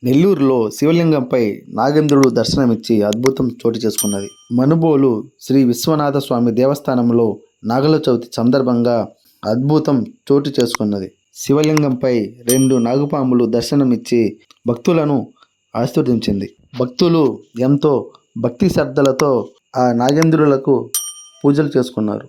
నెల్లూరులో శివలింగంపై నాగేంద్రుడు దర్శనమిచ్చి అద్భుతం చోటు చేసుకున్నది. మనుబోలు శ్రీ విశ్వనాథ స్వామి దేవస్థానంలో నాగల చవితి సందర్భంగా అద్భుతం చోటు చేసుకున్నది. శివలింగంపై 2 నాగుపాములు దర్శనమిచ్చి భక్తులను ఆశీర్వదించింది. భక్తులు ఎంతో భక్తి శ్రద్ధలతో ఆ నాగేంద్రులకు పూజలు చేసుకున్నారు.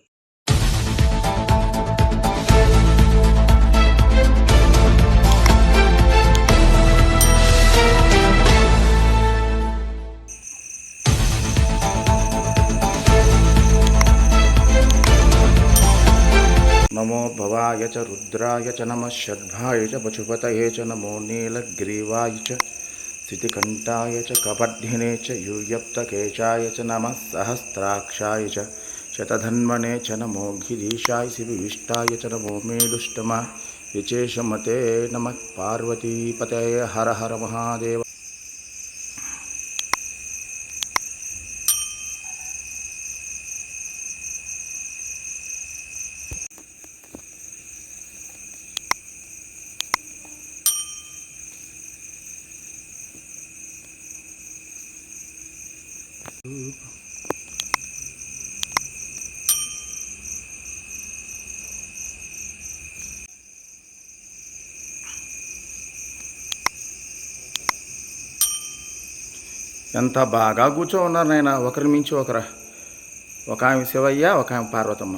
नमो भवाय च रुद्राय च नमः षड्भाय च पशुपतये च नमो नीलग्रीवाय च स्थितिकण्ठाय च कपर्धिने च यूयप्तकेशाय च नमः सहस्राक्षाय च शतधन्वने च नमो गिरीशाय शिविविष्टाय च नमो मेलुष्टमा विचेषमते नमः पार्वतीपतये हर हर महादेव। ఎంత బాగా కూర్చో ఉన్నారు నాయన, ఒకరి మించి ఒకరు. ఒక ఆమె శివయ్య, ఒక ఆమె పార్వతమ్మ.